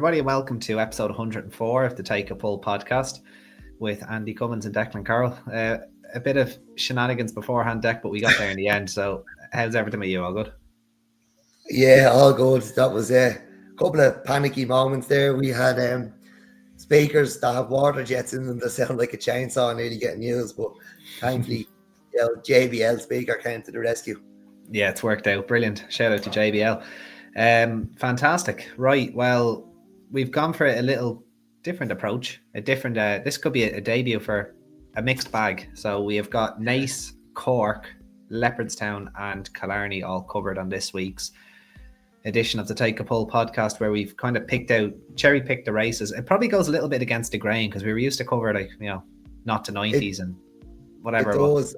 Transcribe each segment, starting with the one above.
everybody, and welcome to episode 104 of the Take a Pull podcast with Andy Cummins and Declan Carroll. A bit of shenanigans beforehand, Dec, but we got there in the end. So how's everything with you? All good? Yeah, all good. That was a couple of panicky moments there. We had speakers that have water jets in them that sound like a chainsaw nearly getting used, but thankfully, JBL speaker came to the rescue. Yeah, it's worked out. Brilliant. Shout out to JBL. Fantastic. Right. Well, we've gone for a little different approach. This could be a debut for a mixed bag. So we have got Naas, Cork, Leopardstown, and Killarney all covered on this week's edition of the Take a Pull podcast, where we've kind of cherry picked the races. It probably goes a little bit against the grain because we were used to cover not to 90s and whatever. It does.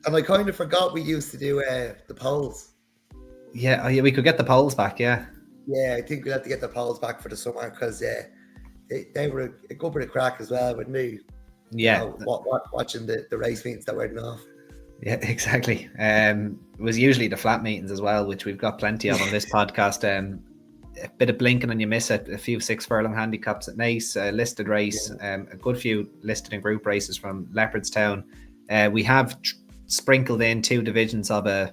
And I kind of forgot we used to do the polls. Yeah, we could get the polls back, yeah. Yeah, I think we'll have to get the polls back for the summer because they were a good bit of crack as well with me. Yeah. Watching the race meetings that went off. Yeah, exactly. It was usually the flat meetings as well, which we've got plenty of on this podcast. A bit of blinking and you miss it. A few 6 furlong handicaps at Naas, listed race, a good few listed and group races from Leopardstown. We have sprinkled in 2 divisions of I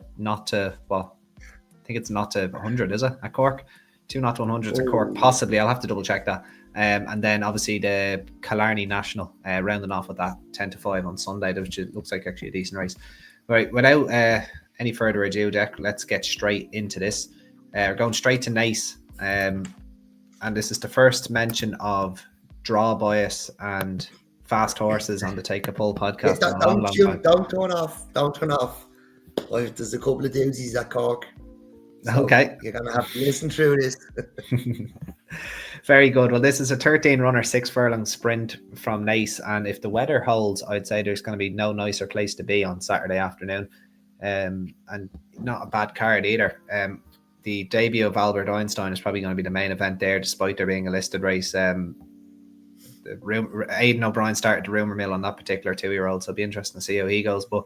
think it's not to 100, is it, at Cork? 2 not to 100s at Cork, possibly. I'll have to double check that. And then obviously the Killarney National, rounding off with that 10 to 5 on Sunday, which looks like actually a decent race. Right, without any further ado, Dec, let's get straight into this. We're going straight to Naas, and this is the first mention of draw bias and fast horses on the Take a Pull podcast. Don't turn off. Well, there's a couple of doozies at Cork. So okay. You're going to have to listen through this. Very good. Well, this is a 13-runner, 6 furlong sprint from Naas, and if the weather holds, I'd say there's going to be no nicer place to be on Saturday afternoon, and not a bad card either. The debut of Albert Einstein is probably going to be the main event there, despite there being a listed race. Aidan O'Brien started the rumour mill on that particular 2-year-old, so it'll be interesting to see how he goes, but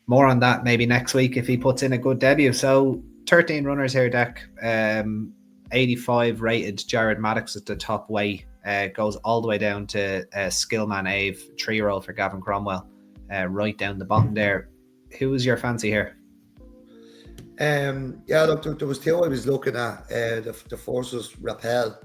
more on that maybe next week if he puts in a good debut. So 13 runners here, Dec. 85 rated Jared Maddox at the top weight, goes all the way down to Skillman Ave, 3-year-old for Gavin Cromwell, right down the bottom there. Who was your fancy here? Look, there was 2 I was looking at. The first was Rappel.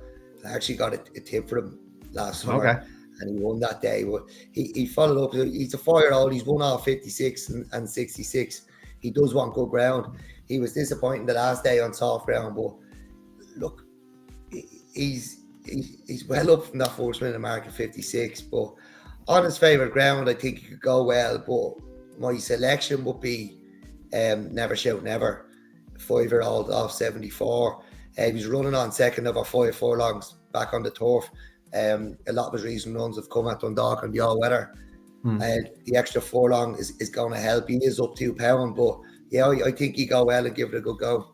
I actually got a tip for him last summer, okay, and he won that day. But he followed up. He's a 4-year-old. He's won all 56 and 66. He does want good ground. He was disappointing the last day on soft ground, but look, he's well up from that first minute mark at 56. But on his favourite ground, I think he could go well. But my selection would be Never Shout Never, 5-year-old off 74. He was running on second over 5 furlongs back on the turf. A lot of his recent runs have come at Dundalk and the all weather. The extra furlong is going to help. He is up £2, but yeah, I think he go well and give it a good go.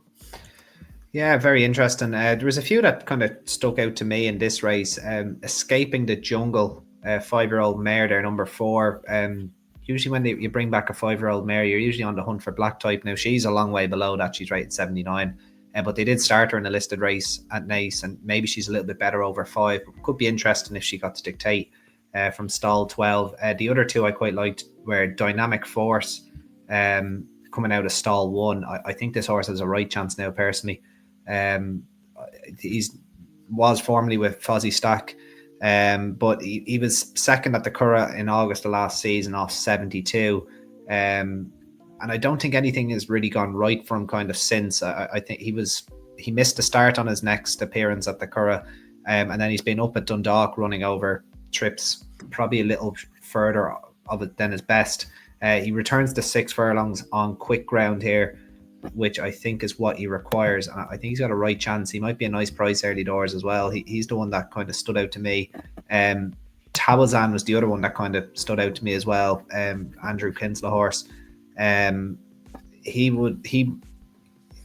Yeah, very interesting. There was a few that kind of stuck out to me in this race. Escaping the Jungle, 5-year-old mare there, number 4. Usually when you bring back a 5-year-old mare, you're usually on the hunt for black type. Now she's a long way below that. She's rated 79. But they did start her in a listed race at Naas, and maybe she's a little bit better over 5. Could be interesting if she got to dictate from stall 12. The other 2 I quite liked were Dynamic Force, coming out of stall 1. I think this horse has a right chance now, personally. Was formerly with Fozzie Stack, but he was second at the Curragh in August of last season off 72. And I don't think anything has really gone right for him kind of since. I think he missed the start on his next appearance at the Curragh, and then he's been up at Dundalk running over trips, probably a little further of it than his best. He returns to 6 furlongs on quick ground here, which I think is what he requires. And I think he's got a right chance. He might be a nice price early doors as well. He's the one that kind of stood out to me. Tawazan was the other one that kind of stood out to me as well. Andrew Kinsler horse. He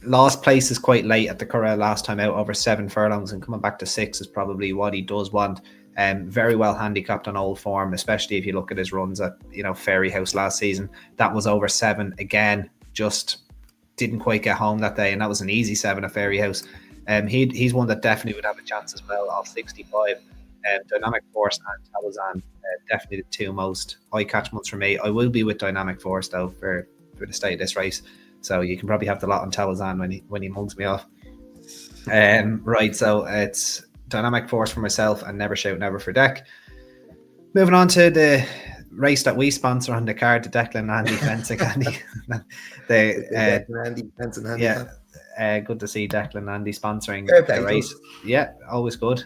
lost places quite late at the Curragh last time out, over 7 furlongs, and coming back to 6 is probably what he does want. Very well handicapped on old form, especially if you look at his runs at Fairy House last season. That was over 7 again, just didn't quite get home that day, and that was an easy 7 at Fairy House. He's one that definitely would have a chance as well off 65. Dynamic Force and Talazan, definitely the two most eye-catch ones for me. I will be with Dynamic Force though for the state of this race, so you can probably have the lot on Talazan when he mugs me off. Right, so it's Dynamic Force for myself and Never Shout Never for Dec. Moving on to the race that we sponsor on the card, the Dec and Andy fencing. Andy, Dec and Andy fencing handicap. Yeah, good to see Dec and Andy sponsoring the race. Yeah, always good.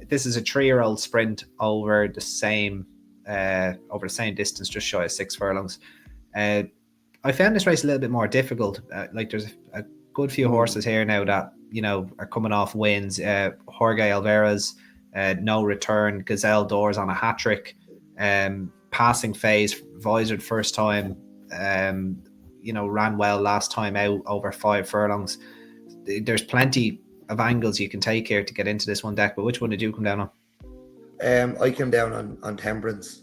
This is a 3-year-old sprint over the same distance, just shy of 6 furlongs. I found this race a little bit more difficult. Like there's a good few horses here now that are coming off wins. Jorge Alvarez, no return. Gazelle Doors on a hat trick. Passing phase, visored first time. Ran well last time out over 5 furlongs. There's plenty of angles you can take here to get into this one, Dec, but which one did you come down on? I came down on Temperance.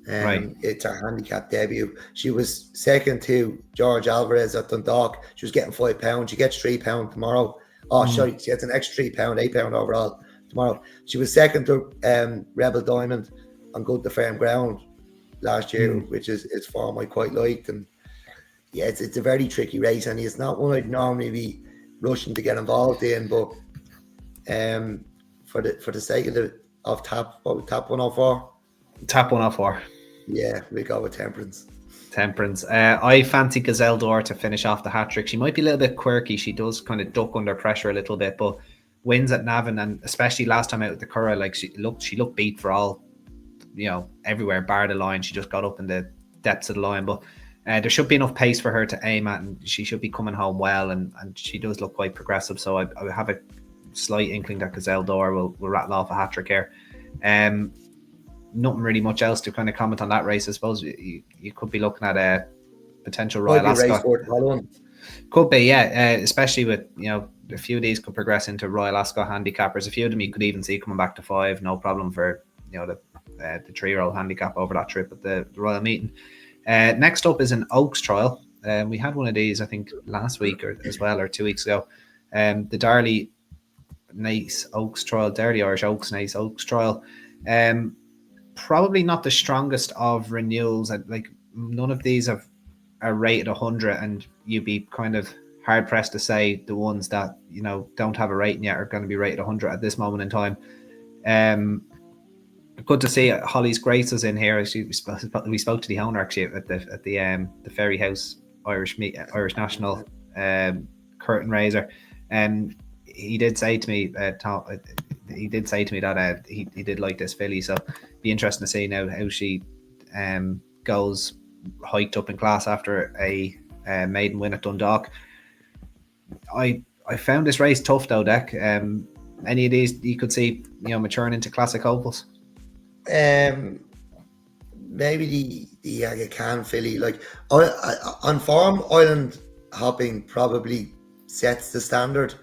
Right. It's her handicap debut. She was second to George Alvarez at Dundalk. She was getting £5. She gets £3 tomorrow. Sorry, she gets an extra £3, £8 overall tomorrow. She was second to Rebel Diamond on Good to Firm Ground last year, which is form I quite liked. And yeah, it's a very tricky race, and it's not one I'd normally be rushing to get involved in, but for the sake of tap 104. Tap 104. Yeah, we go with Temperance. I fancy Gazelle D'Or to finish off the hat trick. She might be a little bit quirky. She does kind of duck under pressure a little bit, but wins at Navan, and especially last time out with the Curragh, like she looked beat for all, everywhere bar the line. She just got up in the depths of the line, but there should be enough pace for her to aim at, and she should be coming home well, and she does look quite progressive, so I have a slight inkling that Gazelle D'Or will rattle off a hat trick here. Nothing really much else to kind of comment on that race. I suppose you could be looking at a potential Royal Ascot. Could be, yeah, especially with a few of these could progress into Royal Ascot handicappers. A few of them you could even see coming back to 5, no problem for the 3-year-old handicap over that trip at the Royal Meeting. Next up is an Oaks trial. We had one of these, I think, last week or 2 weeks ago. The Darley Naas Oaks trial, Darley Irish Oaks Naas Oaks trial. Probably not the strongest of renewals. Like none of these are rated 100, and you'd be kind of hard pressed to say the ones that don't have a rating yet are going to be rated 100 at this moment in time. Good to see Holly's Grace in here. We spoke to the owner actually at the Ferry House Irish National curtain raiser, and he did say to me, that he did like this filly. So be interesting to see now how she goes hiked up in class after a maiden win at Dundalk. I found this race tough though, Dec. Any of these you could see maturing into classic ovals? Maybe the Aga Khan filly. Like on form, Island Hopping probably sets the standard.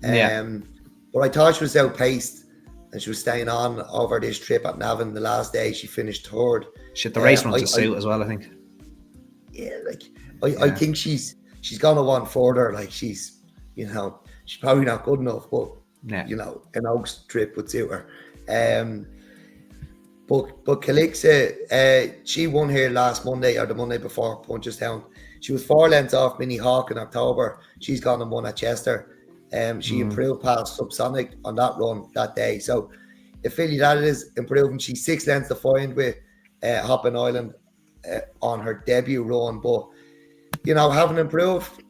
But I thought she was outpaced, and she was staying on over this trip at Navan. The last day she finished third. The race runs a suit as well, I think. Yeah, I think she's gonna want further. Like she's probably not good enough, but an Oaks trip would suit her. But Calixa, she won here last Monday or the Monday before Punchestown. She was 4 lengths off Minnie Hawk in October. She's gone and won at Chester. She improved past Subsonic on that run that day. So the filly that is improving, she's 6 lengths to find with Hopping Island on her debut run. But having improved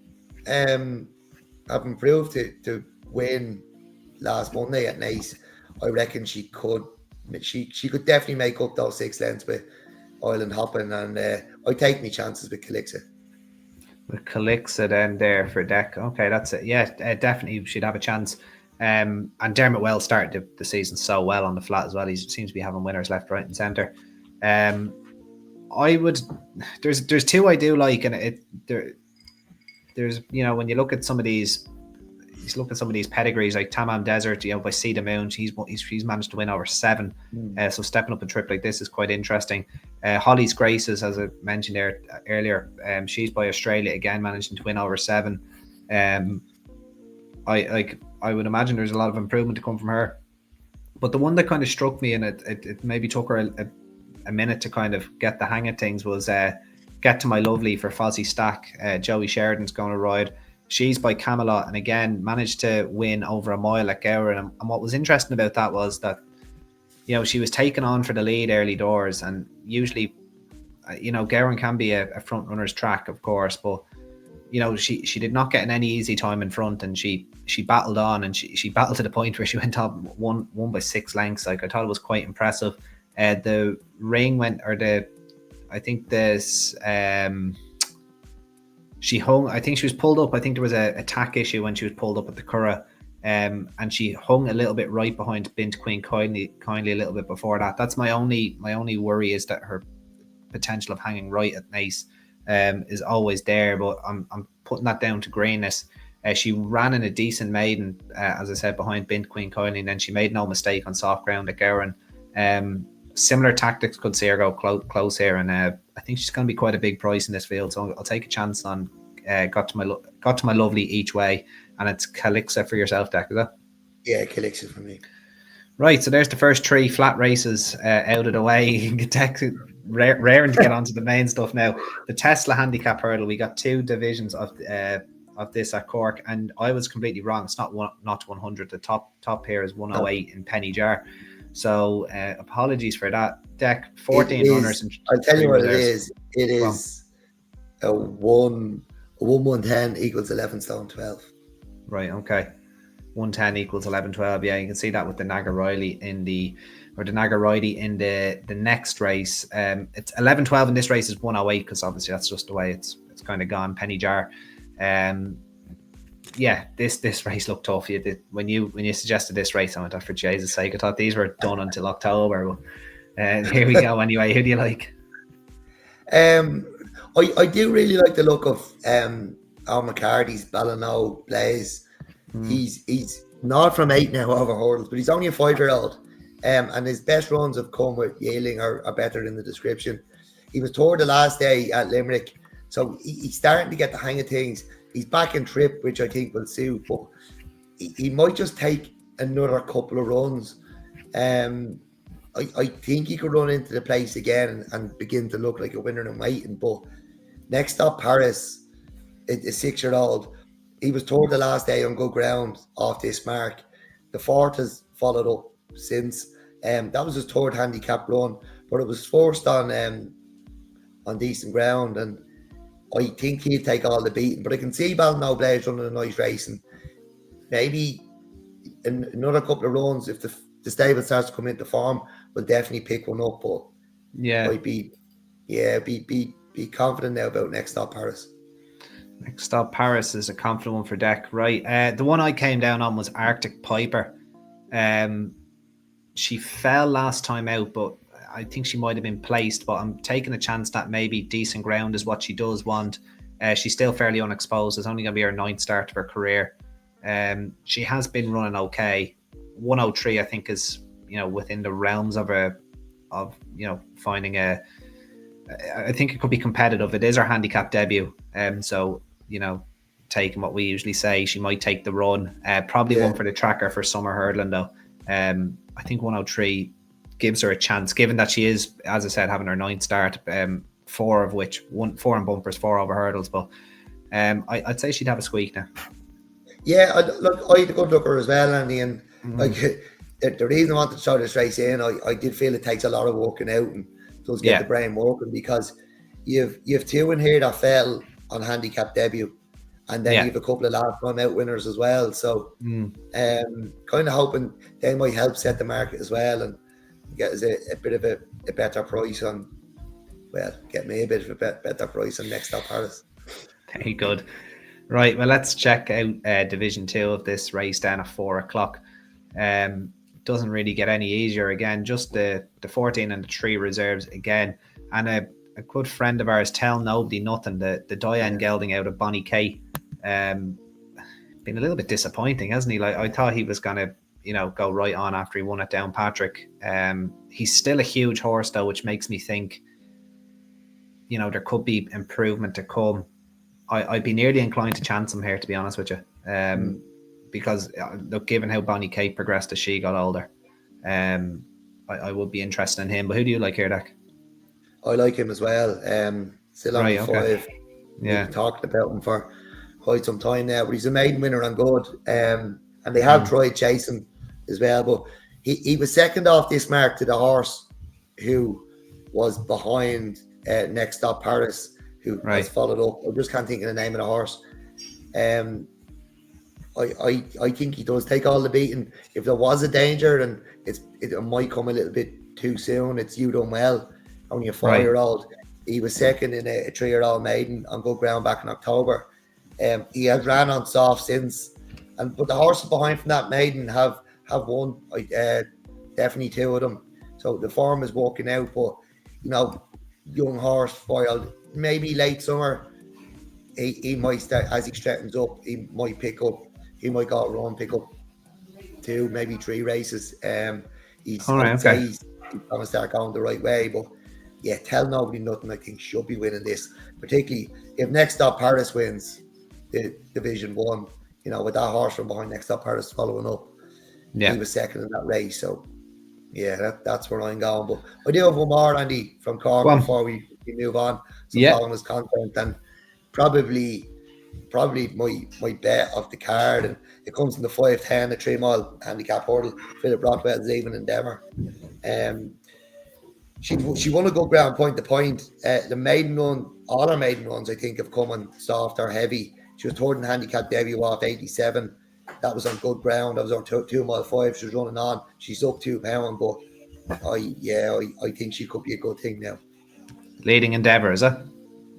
to win last Monday at Naas, I reckon she could definitely make up those 6 lengths with Island Hopping, and I take my chances with Calixa. With Calixa then there for Dec. Okay, that's it. Yeah, definitely she'd have a chance. And Dermot Wells started the season so well on the flat as well. He seems to be having winners left, right, and centre. There's 2 I do like, and there's when you look at some of these. He's looking at some of these pedigrees like Tamam Desert, by Sea the Moon. He's managed to win over 7. So stepping up a trip like this is quite interesting. Holly's Graces, as I mentioned there earlier, she's by Australia again, managing to win over 7. I would imagine there's a lot of improvement to come from her. But the one that kind of struck me, and it maybe took her a minute to kind of get the hang of things, was Get to My Lovely for Fozzie Stack. Joey Sheridan's going to ride. She's by Camelot, and again managed to win over a mile at Gowran. And what was interesting about that was that, you know, she was taken on for the lead early doors, and usually, you know, Gowran can be a front runner's track, of course, but you know, she did not get in any easy time in front, and she battled on, and she battled to the point where she went up one by 6 lengths. Like, I thought it was quite impressive. The ring went, or I think this she hung. I think she was pulled up. I think there was a tack issue when she was pulled up at the Curragh, and she hung a little bit right behind Bint Queen kindly a little bit before that. That's my only worry, is that her potential of hanging right at Naas is always there, but I'm putting that down to greenness. She ran in a decent maiden, as I said, behind Bint Queen Kindly, and then she made no mistake on soft ground at Gowran. Similar tactics could see her go close here, and I think she's going to be quite a big price in this field, so I'll take a chance on Got to My Lovely each way, and it's Calixa for yourself, Dec, is that? Yeah, Calixa for me. Right, so there's the first 3 flat races out of the way. Raring to get onto the main stuff now. The Tesla handicap hurdle. We got 2 divisions of this at Cork, and I was completely wrong. It's not 100. The top here is 108 in Penny Jar. So apologies for that. Dec, 14 runners. I'll tell you what it is. It is a 1-1-10 equals 11 stone 12. Right. Okay. 110 equals 11-12. Yeah, you can see that with the Naga Riley in the next race. It's 11-12 in this race is 108, because obviously that's just the way it's kind of gone. Penny Jar. Yeah, this race looked tough. When you suggested this race, I went, oh, for Jesus' sake, I thought these were done until October. But here we go. Anyway, who do you like? I do really like the look of Al McCarty's Ballino Blaze. He's not from 8 now over hurdles, but he's only a 5-year-old. And his best runs have come with yielding are better in the description. He was toured the last day at Limerick, so he's starting to get the hang of things. He's back in trip, which I think will suit, but he might just take another couple of runs. I think he could run into the place again and begin to look like a winner in waiting. But next up, Paris, a 6-year-old. He was toured the last day on good ground off this mark. The Fort has followed up since. That was his 3rd handicap run, but it was first on decent ground, and I think he'll take all the beating. But I can see Ballino Blaze running a nice race, and maybe another couple of runs, if the stable starts to come into form, we'll definitely pick one up. But yeah, might be confident now about next stop Paris. Next stop Paris is a confident one for Dec, right? The one I came down on was Arctic Piper. She fell last time out, but I think she might have been placed, but I'm taking a chance that maybe decent ground is what she does want. She's still fairly unexposed. It's only going to be her 9th start of her career. She has been running okay. 103, I think, is, you know, within the realms of you know, finding I think it could be competitive. It is her handicap debut. So, you know, taking what we usually say, she might take the run. Probably one for the tracker for summer hurdling though. I think 103 gives her a chance, given that she is, as I said, having her 9th start, 4 of which 4 in bumpers, 4 over hurdles. But I'd say she'd have a squeak now. Yeah, I had a good looker as well, Andy, and like the reason I wanted to throw this race in, I did feel it takes a lot of working out and does get the brain working, because you've 2 in here that fell on handicap debut, and then you have a couple of last run out winners as well. So kind of hoping they might help set the market as well and get us a bit of a better price on, well, get me a bit of a better price on next up Paris. Very good. Right, well, let's check out Division 2 of this race down at 4 o'clock. Doesn't really get any easier again, just the 14 and the 3 reserves again. And a good friend of ours, Tell Nobody Nothing, the Diane gelding out of Bonnie Kate. Been a little bit disappointing, hasn't he? Like, I thought he was going to, you know, go right on after he won at Downpatrick. He's still a huge horse though, which makes me think, you know, there could be improvement to come. I'd be nearly inclined to chance him here, to be honest with you. because look, given how Bonnie Kate progressed as she got older, I would be interested in him. But who do you like here, Dec? I like him as well. Still only Right, okay. 5. Yeah. We've talked about him for quite some time now, but he's a maiden winner on good. And they have tried chasing as well, but he was second off this mark to the horse who was behind Next Stop Paris, who has followed up. I just can't think of the name of the horse. I think he does take all the beating. If there was a danger, and it might come a little bit too soon. It's You Done Well, only a 4-year-old. He was second in a 3-year-old maiden on good ground back in October. He has ran on soft since, but the horses behind from that maiden have won. Definitely 2 of them. So the form is working out. But young horse foiled, maybe late summer. He might start, as he straightens up. He might pick up. He might go a run, pick up 2, maybe 3 races. He's going to start going the right way. But yeah, Tell Nobody Nothing, I think, should be winning this, particularly if Next Stop Paris wins the Division 1. With that horse from behind Next Stop Paris following up, he was second in that race. So yeah, that's where I'm going. But I do have one more, Andy, from Cork before we move on. Some bonus content, and probably my bet of the card, and it comes in the 5-10, the 3-mile handicap hurdle. Philip Rothwell's even endeavour. She won a good ground point to point. The maiden run, all her maiden runs, I think, have come on soft or heavy. She was third in handicap debut off 87. That was on good ground. That was on 2-mile 5. She was running on. She's up £2, but I think she could be a good thing now. Leading Endeavour, is it?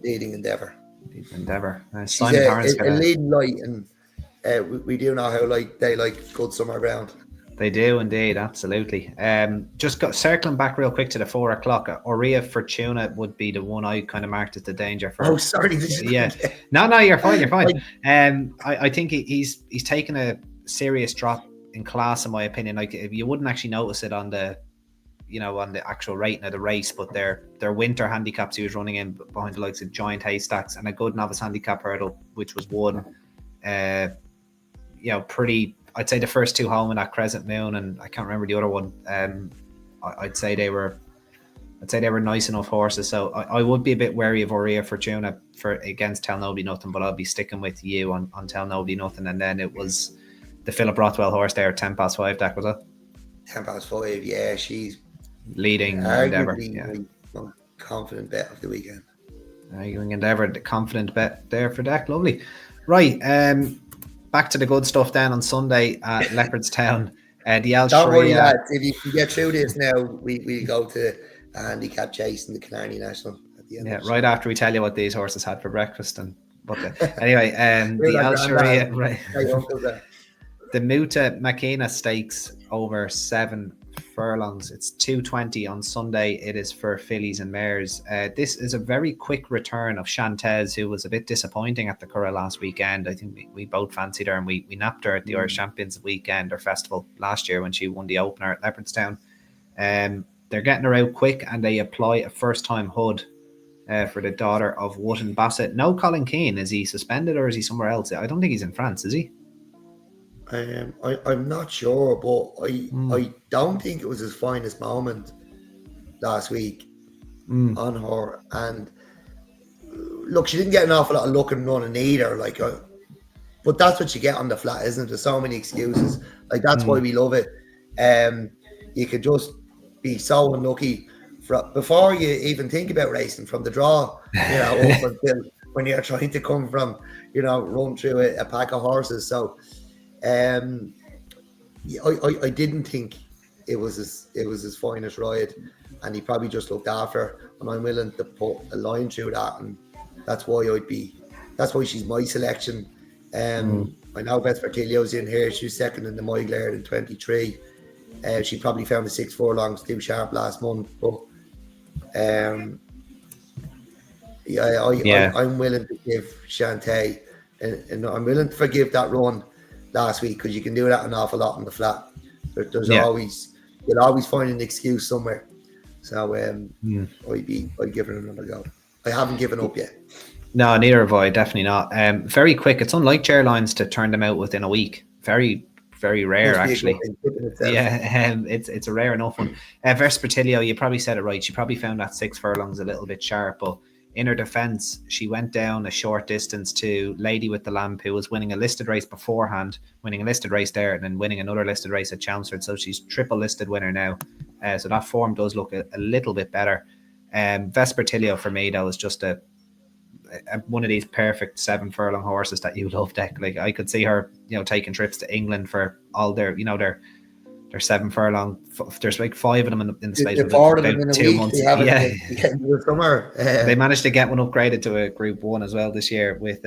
Leading Endeavour. Simon Torrance a leading light, and we do know how they like good summer ground. They do indeed, absolutely. Circling back real quick to the 4 o'clock. Aurea Fortuna would be the one I kind of marked as the danger for. Oh, sorry. No, you're fine. You're fine. I think he's taken a serious drop in class, in my opinion. Like, if you wouldn't actually notice it on the actual rating of the race, but their winter handicaps he was running in behind the likes of Giant Haystacks and a good novice handicap hurdle, which was won. Pretty. I'd say the first 2 home in that Crescent Moon, and I can't remember the other one. I'd say they were nice enough horses. So I would be a bit wary of Aurea Fortuna against Tell Nobody Nothing, but I'll be sticking with you on Tell Nobody Nothing. And then it was the Philip Rothwell horse there, 5:10, Dec, was it? 5:10, yeah. She's leading Endeavour. Yeah. Confident bet of the weekend. Arguing Endeavour, the confident bet there for Dec. Lovely. Right. Back to the good stuff then on Sunday at Leopardstown. Don't worry, lads. If you can get through this now, we go to a handicap chase in the Killarney National at the end. Yeah, right after we tell you what these horses had for breakfast anyway, the Al Sharia, right? The Mutamakina Stakes over 7 furlongs. It's 2:20 on Sunday. It is for fillies and mares. This is a very quick return of Chantez, who was a bit disappointing at the Curragh last weekend. I think we both fancied her, and we napped her at the Irish Champions weekend or festival last year when she won the opener at Leopardstown. They're getting her out quick, and they apply a first-time hood for the daughter of Wootton Bassett. No Colin Keane. Is he suspended or is he somewhere else? I don't think he's in France, is he? I'm not sure, but I don't think it was his finest moment last week on her. And look, she didn't get an awful lot of luck and running either. But that's what you get on the flat, isn't it? There's so many excuses. That's why we love it. You could just be so unlucky before you even think about racing, from the draw, up until when you're trying to come from, run through a pack of horses. So. I didn't think it was his finest ride, and he probably just looked after her, and I'm willing to put a line through that, and that's why she's my selection. I know Beth Bertilio's in here. She was second in the Moyglare in 23. She probably found the 6 furlongs too sharp last month, but I'm willing to give Shantae, and I'm willing to forgive that run last week, because you can do that an awful lot on the flat. You'll always find an excuse somewhere. So I'd give it another go. I haven't given up yet. No, neither have I. Definitely not. Very quick. It's unlike Chairlines to turn them out within a week. very, very rare actually. Yeah, it's a rare enough one. Vespertilio, you probably said it right. She probably found that 6 furlongs a little bit sharp, but in her defence, she went down a short distance to Lady with the Lamp, who was winning a listed race beforehand, winning a listed race there, and then winning another listed race at Chelmsford. So she's triple listed winner now. So that form does look a little bit better. Vespertilio for me, though, is just one of these perfect 7 furlong horses that you love, Dec. Like, I could see her, taking trips to England for all their 7 furlong. There's like 5 of them in the space of about 2 months. They managed to get one upgraded to a Group 1 as well this year with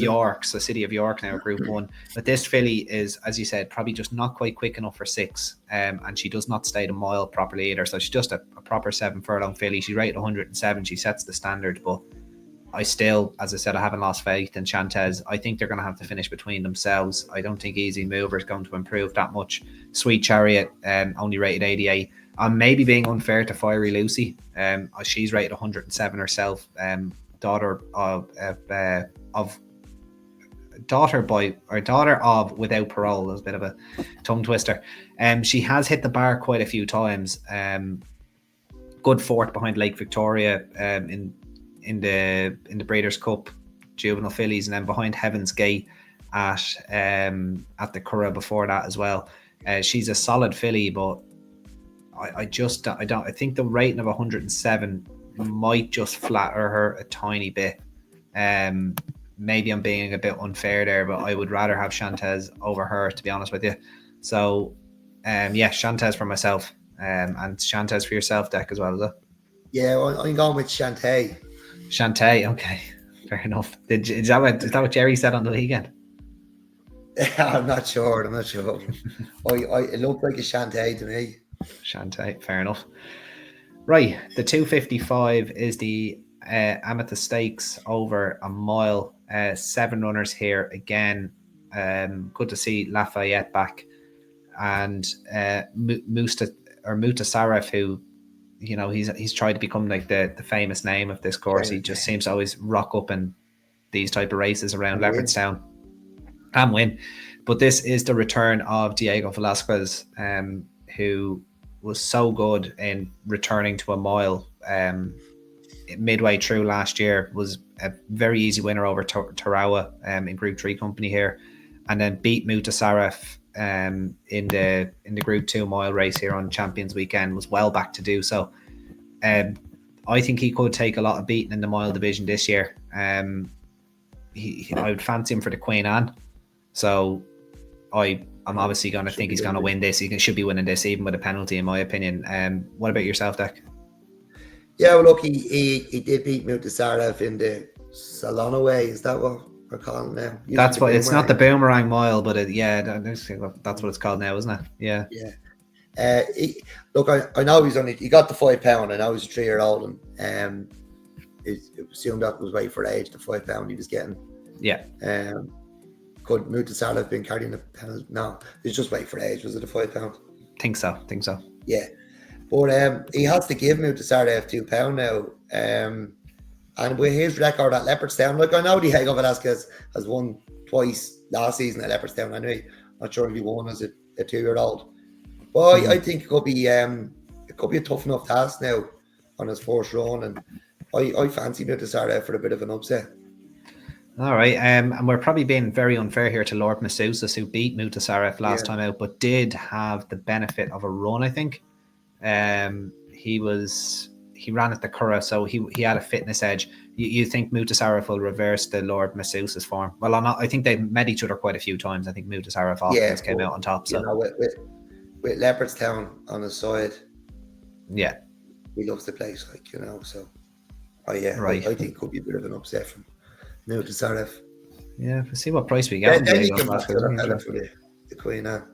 York. So City of York now Group 1. But this filly is, as you said, probably just not quite quick enough for 6. And she does not stay the mile properly either. So she's just a proper 7 furlong filly. She rated 107. She sets the standard, but I still, as I said, I haven't lost faith in Chantez. I think they're going to have to finish between themselves. I don't think Easy Mover is going to improve that much. Sweet Chariot, only rated 88. I'm maybe being unfair to Fiery Lucy. She's rated 107 herself. Daughter of Without Parole. That was a bit of a tongue twister. She has hit the bar quite a few times. Good fourth behind Lake Victoria in the Breeders' Cup juvenile fillies, and then behind Heaven's Gate at the Curragh before that as well. She's a solid filly, but I think the rating of 107 might just flatter her a tiny bit. Maybe I'm being a bit unfair there, but I would rather have Chantez over her, to be honest with you. So Chantez for myself, and Chantez for yourself, Dec, as well, is it? Yeah, I'm going with Chantez. Chantez, okay, fair enough. Is that what Jerry said on the weekend? I'm not sure. It looked like a Chantez to me. Chantez, fair enough. Right, the 255 is the Amethyst Stakes over a mile. 7 runners here again. Good to see Lafayette back, and Mutasarraf, who, he's tried to become like the famous name of this course. He just seems to always rock up in these type of races around Leopardstown and win. But this is the return of Diego Velasquez, who was so good in returning to a mile midway through last year. Was a very easy winner over Tarawa in Group 3 company here, and then beat Mutasarraf in the Group 2 mile race here on Champions Weekend. Was well back to do so. I think he could take a lot of beating in the mile division this year. I would fancy him for the Queen Anne, so I'm obviously going to think he's going to win this. He should be winning this even with a penalty, in my opinion. What about yourself, Dec? Yeah, well, look, he did beat Mutasarraf in the Salon way. Is that what we're calling it now? That's what it's not the Boomerang Mile, but that's what it's called now, isn't it? Yeah. Look, I know he got the £5. I know he's a 3-year-old, and it assumed that was weight for age. The £5 he was getting. Yeah. Could Mutasarraf have been carrying the penalty? No, it's just weight for age. Was it the £5? Think so. Yeah, but he has to give Mutasarraf £2 now. And with his record at Leopardstown, like, I know Diego Velasquez has won twice last season at Leopardstown. Anyway, not sure if he won as a 2-year-old. But I think it could be a tough enough task now on his first run, and I fancy Mutasarraf for a bit of an upset. All right, and we're probably being very unfair here to Lord Massousis, who beat Mutasarraf last time out, but did have the benefit of a run, I think. He ran at the Curragh, so he had a fitness edge. You think Mutasarraf will reverse the Lord Massousis form? Well, I think they've met each other quite a few times. I think Mutasarraf often came out on top. So with Leopardstown on his side, he loves the place, so I think it could be a bit of an upset from Mutasarraf. Yeah, we'll see what price we get. Then you can match the Queen Anne.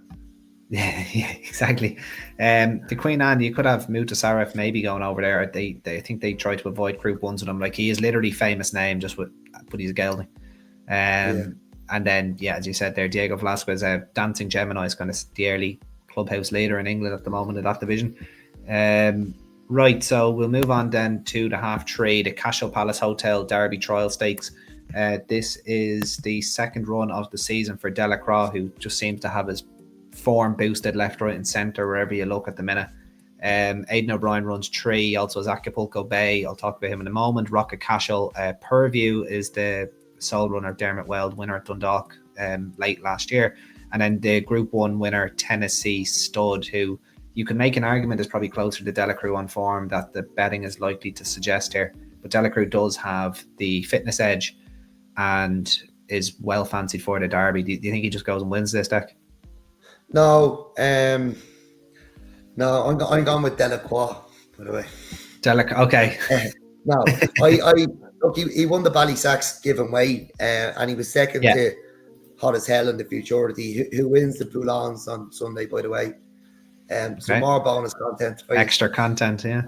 Yeah, exactly. The Queen Anne, you could have Mutasarraf maybe going over there. They I think they try to avoid Group 1s with him. Like, he is literally famous name just but he's a gelding. And then, as you said there, Diego Velasquez, Dancing Gemini is kind of the early clubhouse leader in England at the moment in that division. Right, so we'll move on then to the half 3, the Cashel Palace Hotel Derby Trial Stakes. This is the second run of the season for Delacroix, who just seems to have his form boosted left, right, and centre wherever you look at the minute. Aidan O'Brien runs 3, also has Acapulco Bay. I'll talk about him in a moment. Rocket Cashel. Purview is the sole runner, Dermot Weld, winner at Dundalk late last year. And then the Group 1 winner, Tennessee Stud, who you can make an argument is probably closer to Delacroix on form that the betting is likely to suggest here. But Delacroix does have the fitness edge and is well fancied for the Derby. Do you think he just goes and wins this, Dec? No, no, I'm going with Delacroix, by the way. Delacroix, okay. No, I look, he won the Ballysacks given way, and he was second to Hot as Hell in the Futurity, who wins the Poulons on Sunday, by the way. Some more bonus content. Extra content, yeah.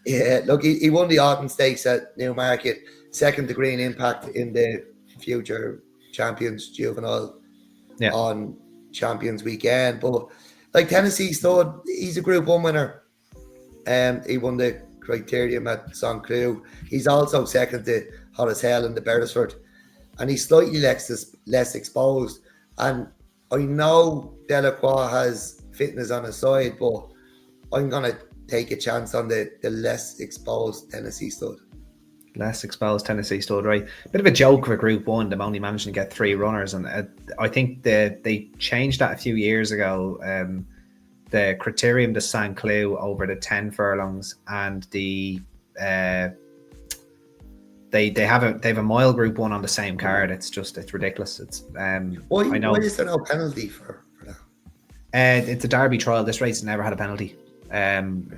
Yeah, look, he won the Autumn Stakes at Newmarket, second to Green Impact in the Future Champions Juvenile on Champions Weekend. But like Tennessee Stud, he's a Group 1 winner. He won the Criterium at St. Cloud. He's also second to Hot as Hell in the Beresford. And he's slightly less exposed. And I know Delacroix has fitness on his side, but I'm going to take a chance on the less exposed Tennessee Stud. Less exposed Tennessee Stud, right? Bit of a joke for Group 1, them only managing to get 3 runners. And I think they changed that a few years ago. The Criterium de St. Cloud over the 10 furlongs, and the they have a mile Group 1 on the same card. It's ridiculous. It's why is there no penalty for that? It's a Derby trial. This race has never had a penalty.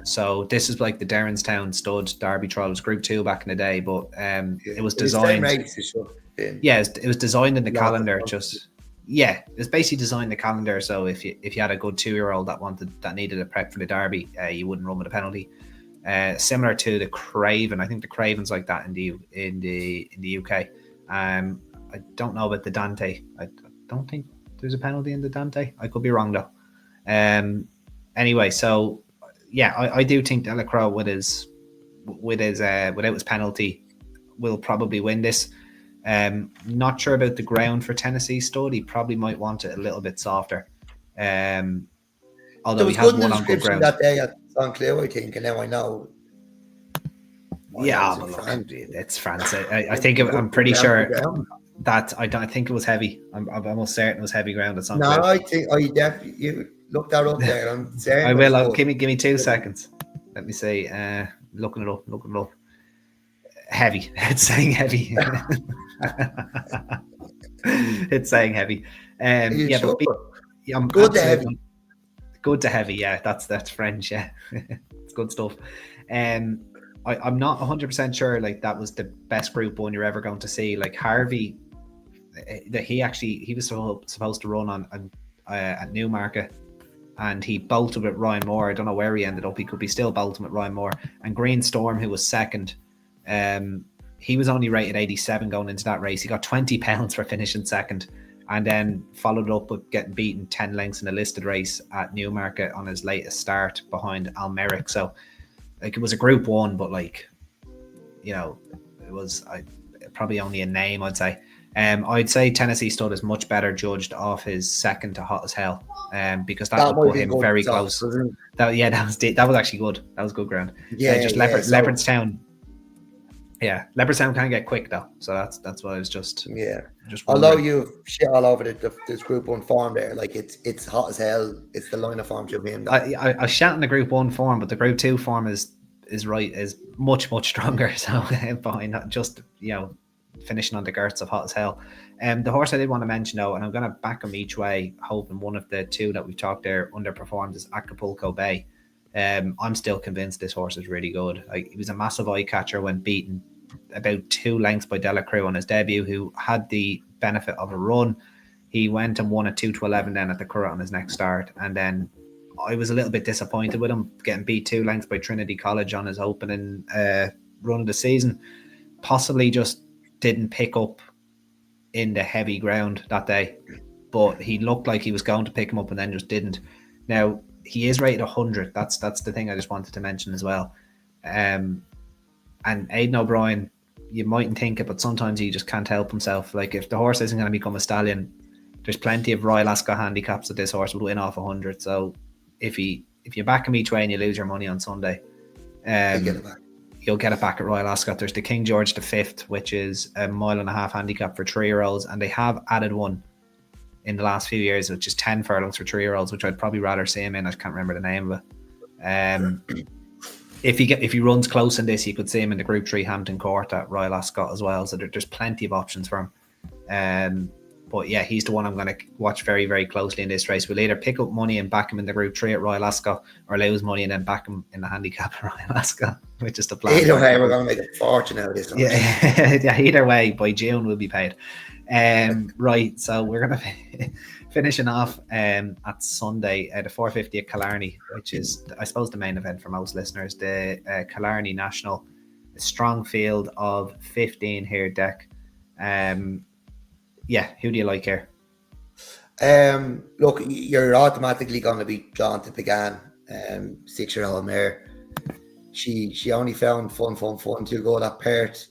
So this is like the Derrinstown Stud Derby trial. It was Group 2 back in the day, but it was designed. It was designed in the calendar. It's basically designed the calendar. So if you had a good 2-year-old that needed a prep for the Derby, you wouldn't run with a penalty. Similar to the Craven. I think the Craven's like that in the UK. I don't know about the Dante. I don't think there's a penalty in the Dante. I could be wrong though. Anyway, so yeah, I do think Delacroix without his penalty will probably win this. Not sure about the ground for Tennessee Stud. He probably might want it a little bit softer. Although he has one on good ground that day at St. Cloud, I think, and now I know. Yeah, but look, it's France. I think I'm pretty sure that I think it was heavy. I'm almost certain it was heavy ground at St. Cloud. No, I think I definitely you look that up there. I'm saying I will. Give me 2 seconds. Let me see. Looking it up. Heavy. It's saying heavy. It's saying heavy. Sure? I'm good to heavy. Good to heavy. Yeah, that's French. Yeah, it's good stuff. I'm not 100% sure. Like that was the best Group 1 you're ever going to see. Like Harvey, that he was supposed to run on at Newmarket, and he bolted with Ryan Moore. I don't know where he ended up. He could be still bolting with Ryan Moore. And Green Storm, who was second, he was only rated 87 going into that race. He got £20 for finishing second, and then followed up with getting beaten 10 lengths in a listed race at Newmarket on his latest start behind Almeric. So like it was a Group 1, but like, you know, it was probably only a name, I'd say. I'd say Tennessee Stud is much better judged off his second to Hot as Hell, because that would put him very close. That was actually good. That was good ground. Leopardstown. Yeah, Leopardstown can get quick though, so that's what I was just. Although you shit all over this Group 1 form there, like it's Hot as Hell. It's the line of form to him. I shat in the Group 1 form, but the Group 2 form is much stronger. So behind that, just finishing on the girths of Hot as Hell. The horse I did want to mention though, and I'm going to back him each way, hoping one of the 2 that we've talked there underperformed, is Acapulco Bay. I'm still convinced this horse is really good. He was a massive eye catcher when beaten about 2 lengths by Delacroix on his debut, who had the benefit of a run. He went and won a 2-11 then at the Curragh on his next start, and then I was a little bit disappointed with him getting beat 2 lengths by Trinity College on his opening run of the season. Possibly just didn't pick up in the heavy ground that day, but he looked like he was going to pick him up and then just didn't. Now he is rated 100. That's the thing I just wanted to mention as well. And Aidan O'Brien, you mightn't think it, but sometimes he just can't help himself. Like if the horse isn't going to become a stallion, there's plenty of Royal Ascot handicaps that this horse would win off 100. So if you back him each way and you lose your money on Sunday, you'll get it back at Royal Ascot. There's the King George V, which is a 1.5 mile handicap for 3-year-olds, and they have added one in the last few years, which is 10 furlongs for 3-year-olds, which I'd probably rather see him in. I can't remember the name of it. If he runs close in this, you could see him in the Group 3 Hampton Court at Royal Ascot as well. So there's plenty of options for him. But yeah, he's the one I'm going to watch very, very closely in this race. We'll either pick up money and back him in the Group 3 at Royal Ascot, or lose money and then back him in the handicap at Royal Ascot, which is the plan. Either way, we're going to make a fortune out of this. Yeah, either way, by June we'll be paid. Right, so we're going to finishing off at Sunday at the 450 at Killarney, which is, I suppose, the main event for most listeners. The Killarney National, a strong field of 15 here, Dec. Yeah, who do you like here? Look, you're automatically going to be drawn to Pagan, 6-year-old mare. She only found fun to go at Perth.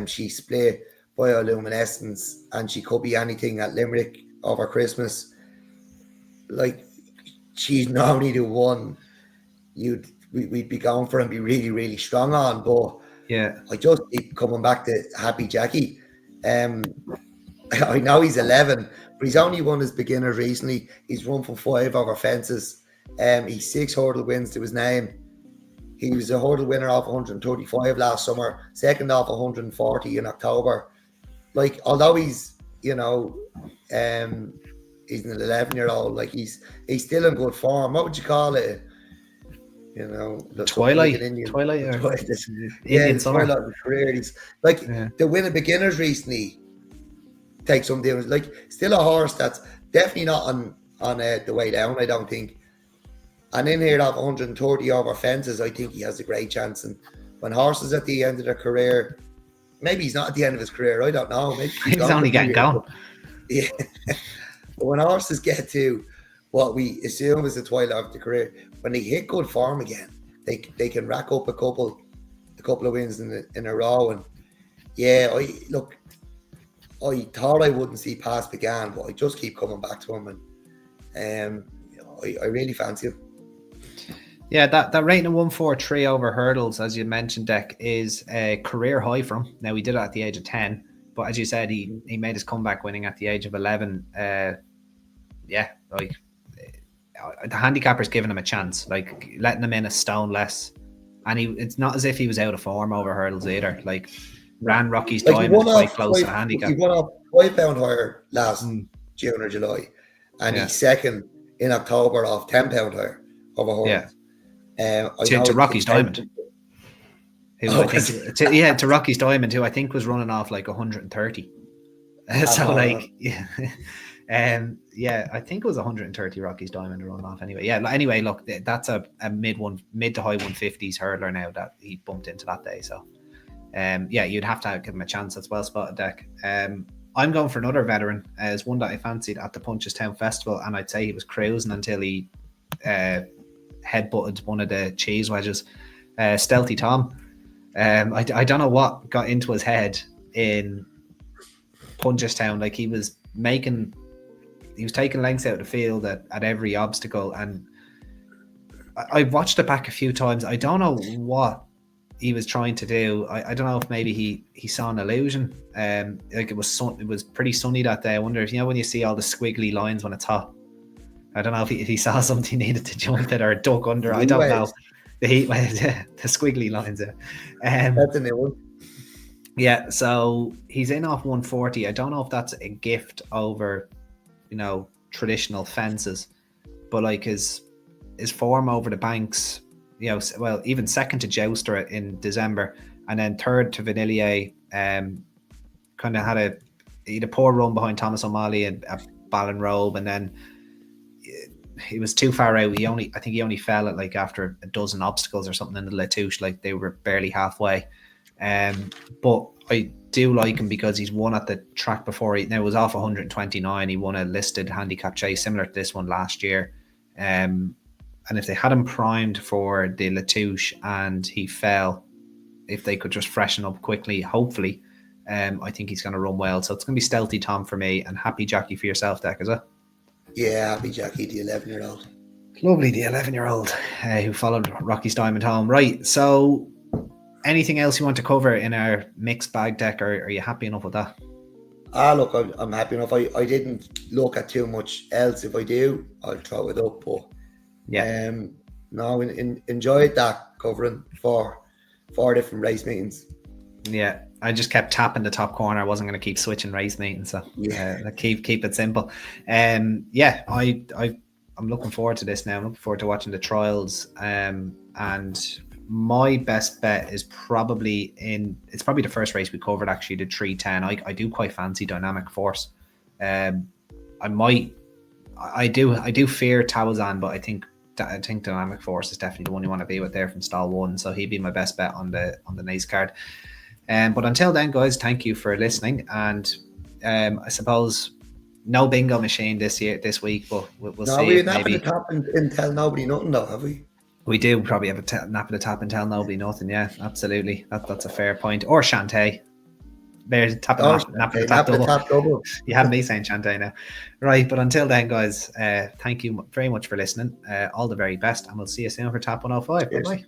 She split bioluminescence, and she could be anything at Limerick over Christmas. Like, she's normally the one we'd be going for and be really, really strong on. But yeah, I just keep coming back to Happy Jackie. I know he's 11, but he's only won his beginners recently. He's run from 5 over fences. He's 6 hurdle wins to his name. He was a hurdle winner off 135 last summer, second off 140 in October. Like, although he's, he's an 11-year-old, like he's still in good form. What would you call it? The Twilight Indian summer. Twilight of career. He's like the winner beginners recently. Take some deals. Like, still a horse that's definitely not on the way down, I don't think. And in here at 130 over fences, I think he has a great chance. And when horses at the end of their career, maybe he's not at the end of his career, I don't know. Maybe he's only getting going. Yeah. But when horses get to what we assume is the twilight of the career, when they hit good form again, they can rack up a couple of wins in a row. And yeah, I thought I wouldn't see past Pagan, but I just keep coming back to him, and I really fancy him. Yeah, that rating of 143 over hurdles, as you mentioned, Dec, is a career high for him. Now, he did it at the age of 10, but as you said, he made his comeback winning at the age of 11. The handicapper's giving him a chance, like letting him in a stone less, and it's not as if he was out of form over hurdles either. Like, ran Rocky's Diamond quite close to the handicap. He won off 5 pound higher last June or July, and he's second in October off 10 pound higher over hurdles. To Rocky's Diamond. To Rocky's Diamond, who I think was running off like 130. I think it was 130 Rocky's Diamond to run off anyway. Yeah, anyway, look, that's a mid to high 150s hurdler now that he bumped into that day. So, you'd have to give him a chance. That's well spotted, Dec. I'm going for another veteran as one that I fancied at the Punchestown Festival, and I'd say he was cruising until he headbutted one of the cheese wedges. Stealthy Tom. I don't know what got into his head in Punchestown. Like, he was taking lengths out of the field at every obstacle, and I watched it back a few times. I don't know what he was trying to do. I don't know if maybe he saw an illusion. Like, it was pretty sunny that day. I wonder if, when you see all the squiggly lines when it's hot, I don't know if he saw something he needed to jump it or duck under. I don't know. The heat waves, the squiggly lines there. That's a new one. Yeah, so he's in off 140. I don't know if that's a gift over, traditional fences, but like his form over the banks, even second to Jouster in December, and then third to Vanillier, kind of had a poor run behind Thomas O'Malley at Ballinrobe, and then he was too far out. I think he only fell at like after a dozen obstacles or something in the Latouche, like they were barely halfway. But I do like him because he's won at the track before. He was off 129. He won a listed handicap chase similar to this one last year. And if they had him primed for the Latouche and he fell, if they could just freshen up quickly, hopefully I think he's going to run well. So it's going to be Stealthy Tom for me, and Happy Jackie for yourself, Dec, is it? Yeah, Happy Jackie, the 11-year-old. Lovely, the 11-year-old who followed Rocky's Diamond home. Right, so anything else you want to cover in our mixed bag, Dec, or are you happy enough with that? Look, I'm happy enough. I didn't look at too much else. If I do, I'll throw it up. But yeah, no, enjoyed that covering four different race meetings. Yeah, I just kept tapping the top corner. I wasn't going to keep switching race meetings, so keep it simple. Yeah, I'm looking forward to this now. I'm looking forward to watching the trials. And my best bet is probably the first race we covered, actually, the 310. I do quite fancy Dynamic Force. I do fear Tawazan, but I think Dynamic Force is definitely the one you want to be with there from stall 1. So he'd be my best bet on the Naas card. But until then, guys, thank you for listening. And I suppose no bingo machine this week, but we'll see. We happen to tap and tell nobody nothing, though, have we? We do probably have a nap at the top and tell nobody nothing. Yeah, absolutely. That's a fair point. Or Shantae. There's nap at the top double. You have me saying Shantae now. Right, but until then, guys, thank you very much for listening. All the very best, and we'll see you soon for Tap 105. Bye-bye.